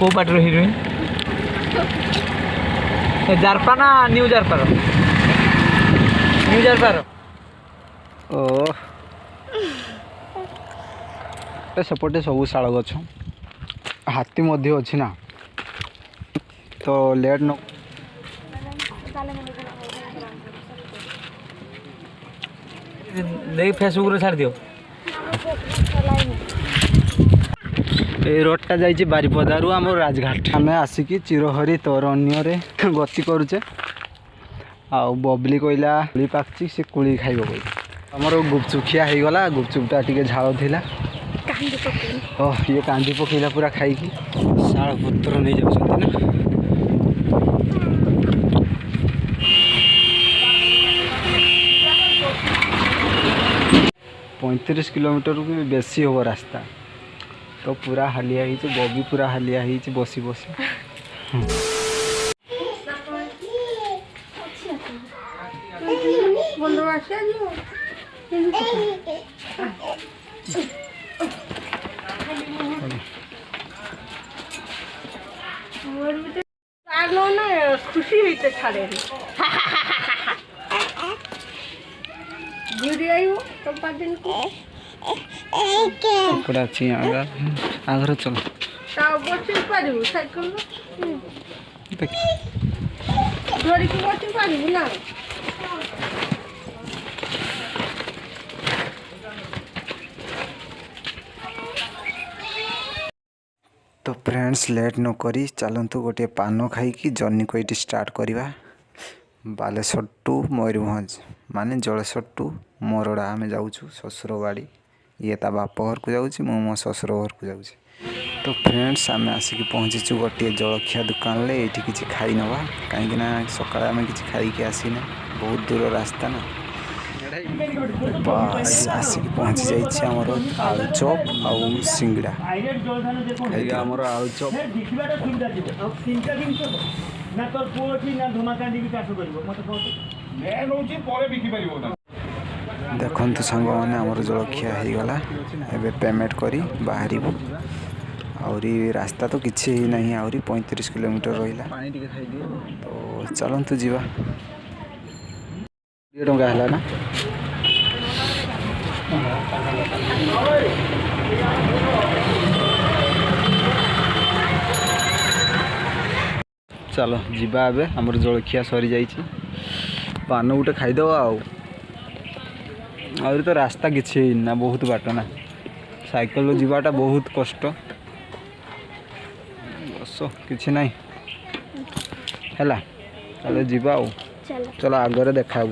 को party heroine जारपा ना new जारपार new जारपार ओ सेपटे सब शाल गछ हाथी मध्य अच्छी ना तो लेट न देख फेसबुक रे छाड़ दियो ए रोडटा जाइए बारिपदारू आम राजघाट आम आसिकी चिरहरी तरण्य रे गति करुचे आउ बबली कहला कुली पाकची से कुली खाइब कह आमर गुपचुप खिया हो गला गुपचुपटा टी झाड़ थिला ये कांदी पकेला पूरा खाई शाल पत्र नहीं जाऊँ ना 35 किलोमीटर भी बेसी हो रास्ता तो पूरा हालिया ही बबी पूरा हालिया ही बसी बसी खुशी होते छाड़े तो दिन को कपड़ा अच्छी आगर चल बस पारू साइकिल धरी की बस पारू ना तो फ्रेंड्स लेट न करी चलतु गोटे पान खाई जर्नी को ये स्टार्ट करवा बालेश्वर टू मयूरभंज माने जलेश्वर टू मोरड़ा आम जाऊँ ससुर बाड़ी ये ता बाप घर को जाऊँ मो मो ससुर घर को जाऊँ तो फ्रेंड्स आम आसिक पहुँचीचु गोटे जलखिया दुकान ले ये किसी खाई नवा कहीं सकाଳେ आम कि खाई आसीना बहुत दूर रास्ता ना बस आसिक पहुँची जाइए आमर आलू चॉप आउ सिंगड़ा आमर आलू चॉप देखु सांग मैंने आमर जलखिया हो गला एबे पेमेंट करी बाहर आउरी रास्ता तो किसी ही नहीं आउरी 35 किलोमीटर रहा तो चलतु जीवा 2 टंका है ना चलो जीवा एबे हमर जलखिया सरी जाइए पान गोटे खाईदे आउरी तो रास्ता किसी ना बहुत बाट ना साइकिल जीवाटा बहुत कष्ट बस किसी ना है चलो जीवा चलो आगे देखा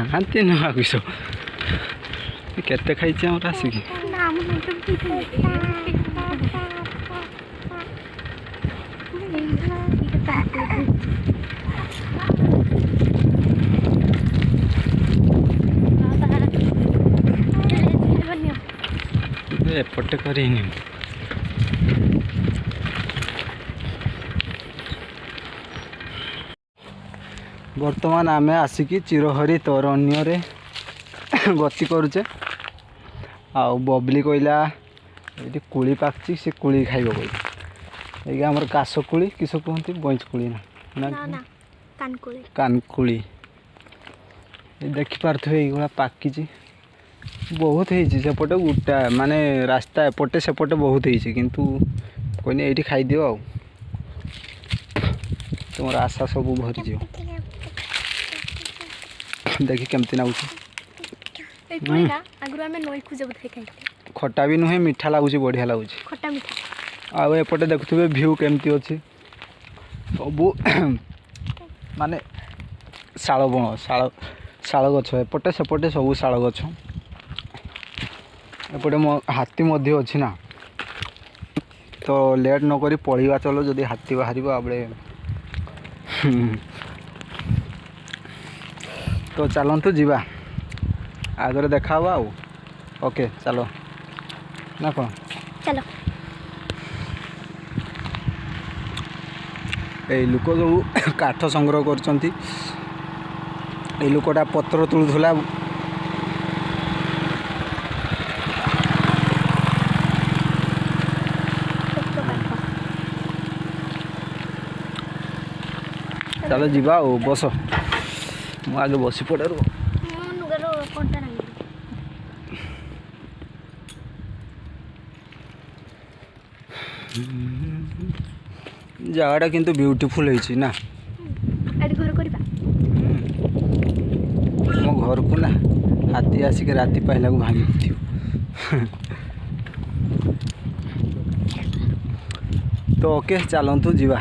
खाते ना किस केते खाई आसिक एपटे कर बर्तमान आम आसिकी चिरहरी तरण्य रे गति करुचे आउ बबली कहला ये कुली पाकची से कुली खाइब कह ये आमर काश कुली किस कहते बंच कुली ना कानकुली देखिपे ये पाकि बहुत होपटे गोटा माने रास्ता एपटे सेपटे बहुत होती किंतु कहने ये खाई दियो आ तुम आशा सब भरी देखी केमती नागुच खटा भी नुहे मीठा लगुच बढ़िया लगुच आउपटे देखुए भ्यू केमती अच्छी सब माने शाल बण शाल गछ एपटे सेपटे सब शाल गछ एपटे हाथी मध्य अच्छी ना तो लेट न करी पढ़ा चलो जदि हाथी बाहर आबे तो चलतु जीवा आगे देखा ओके चलो ना कौन चलो এই লোକ ସବୁ କାଠ ସଂଗ୍ରହ କରୁଛନ୍ତି। এই ଲୋକଟା ପତ୍ର ତୋଳୁଥିଲା। ଚାଲ ଯିବା ଆଉ ବସ। ମୁଁ ଆଗେ ବସି ପଡ଼େ ରୁହ। ଜାଗାଟା କିନ୍ତୁ ବ୍ୟୁଟିଫୁଲ୍ ହେଇଛି ନା। ମୋ ଘରକୁ ନା ହାତୀ ଆସିକି ରାତି ପାଇଲାକୁ ଭାଙ୍ଗି ଦେଇଥିବ। ତ ଓକେ ଚାଲନ୍ତୁ ଯିବା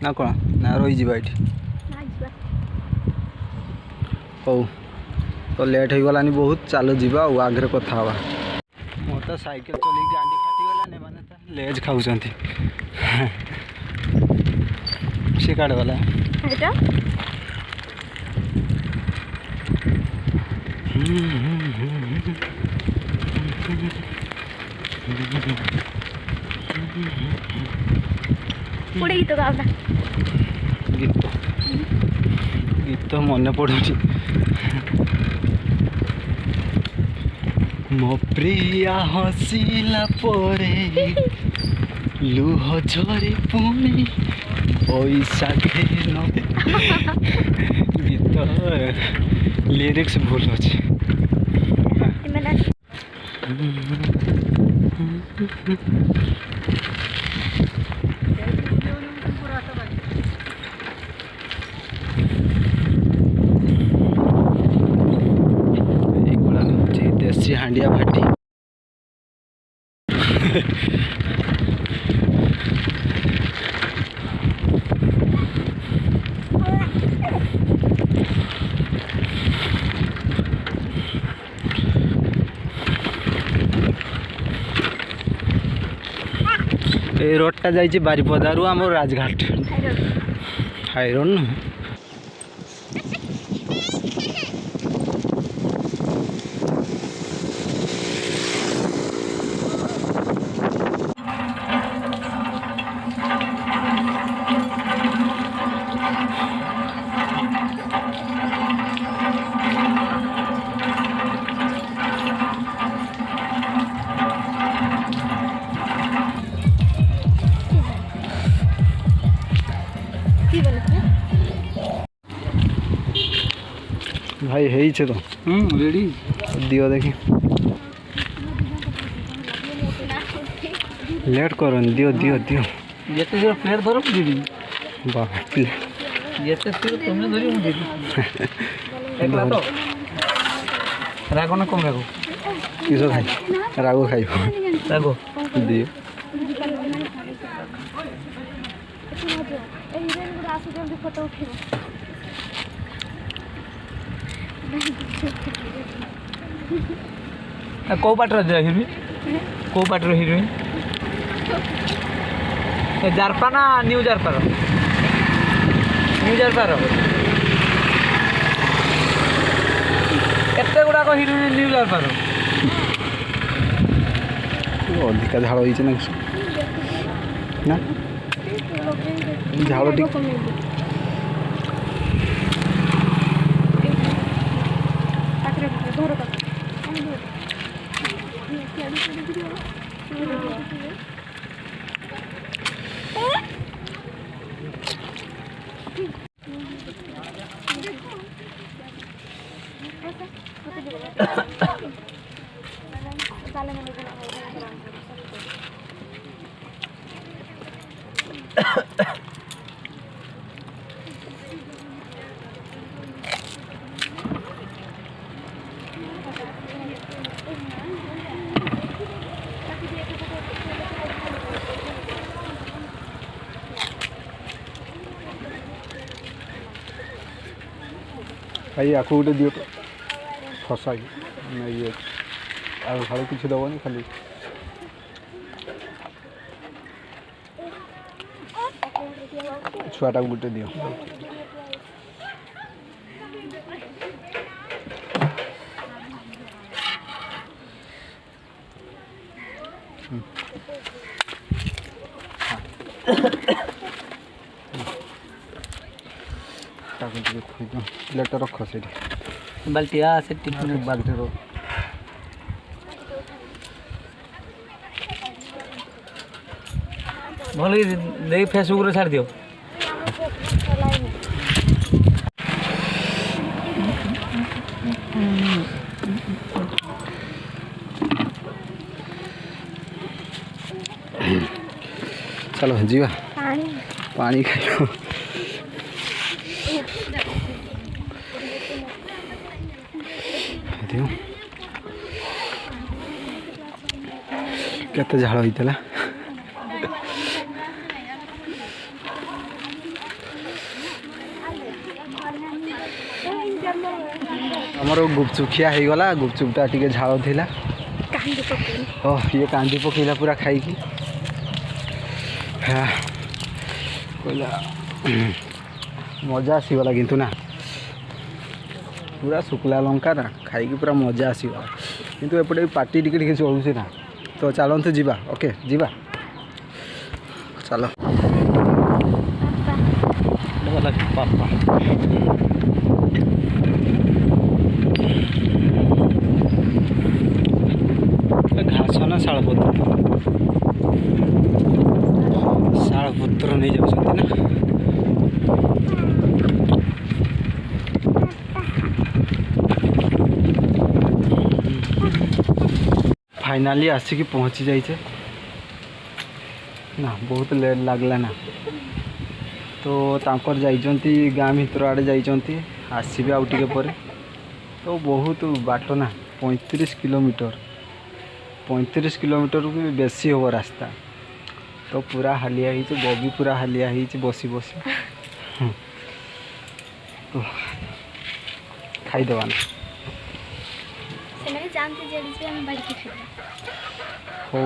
ନା କ'ଣ ନା ରହିଯିବା ଏଇଠି। ହଉ ତ ଲେଟ୍ ହେଇଗଲାନି ବହୁତ, ଚାଲ ଯିବା ଆଉ ଆଗରେ କଥା ହେବା। ମୋର ତ ସାଇକେଲ ଚଲେଇକି ଆଣ୍ଡି ଫାଟିଗଲାନି, ମାନେ ତ ଲେଜ୍ ଖାଉଛନ୍ତି। ସେ କାର୍ଡ଼ ଗଲା ଗୀତ ମନେ ପଡ଼ୁଛି। ମୋ ପ୍ରିୟା ହସିଲା ପରେ ଲୁହ ଝରି ପୁଣି ପଇସା ଘେନ। ଗୀତ ଲିରିକ୍ସ ଭୁଲ ଅଛି। এইগুলা হচ্ছে দেশি হাঁডিয়া ভাটি। এই রোডটা যাইছে বারিপদারু আমার রাজঘাট হাইরোড না। ভাই হয়েছে তো রেডি দিও দেখি। লেট করন দিও দিও দিও যেতে জোর প্লেট ধরো দিদি বাপরে যেতে ছিল তুমি ধরি মু দিদি একলা তো রাগো না কম রাগো কিসো খাই রাগো খাইব রাগো দিও। কৌ পাটর হিরোইন কৌ পাটর হিরোইন জারপা না নিউ জারপার নিউ জারপার କେତେ ଗୁଡ଼ାକ ହିରୋଇନ୍ ନିଉ ଜାରପାର ଅଧିକା ଝାଳ ହେଇଛି ନା କିଛି ନା ଝାଳ ଟିକେ ଭାଇ ଆକୁ ଗୋଟେ ଦିଅ ତ ଫସାକି ଇଏ ଆଉ ଘରେ କିଛି ଦେବନି ଖାଲି ଛୁଆଟାକୁ ଗୋଟେ ଦିଅ। ଟିକେ ଥୋଇଦିଅ ପ୍ଲେଟ୍ ରଖ ସେଇଠି ବାଲ୍ଟିଆ ସେ ଟିଫିନ୍ ବାଲ୍ଟିର ଭଲ ଦେଇ ଫେସବୁକ୍ରେ ଛାଡ଼ି ଦିଅ। चलो जीवा पानी खाइयो केते झाड़ होइतला हमर गुपचुप खिया हो गला गुपचुपटा टिके झाड़ थिला ये कांदी पकेला पूरा खाई की हाँ कहला मजा आसीगला किंतु ना पूरा शुक्ला लंका ना खाई पूरा मजा आसीगला किंतु एपटे पार्टी टिके टिके चलुचे ना तो चलतु जीवा ओके जीवा चलो घास ना शालपत्र नहीं जाऊँ ना फाइनाली आसिक पहुँची जाइए ना बहुत लेट लगला ना तो तांकर जाइचंती गाँ भीतर आड़े जाइचंती आसबे आउ टिके पर तो बहुत बाट ना 35 किलोमीटर 35 किलोमीटर भी बेसी हो रास्ता तो पूरा हालिया ही बबी पूरा हालिया ही बसी बसी तो खाईदेवा ना जानते हो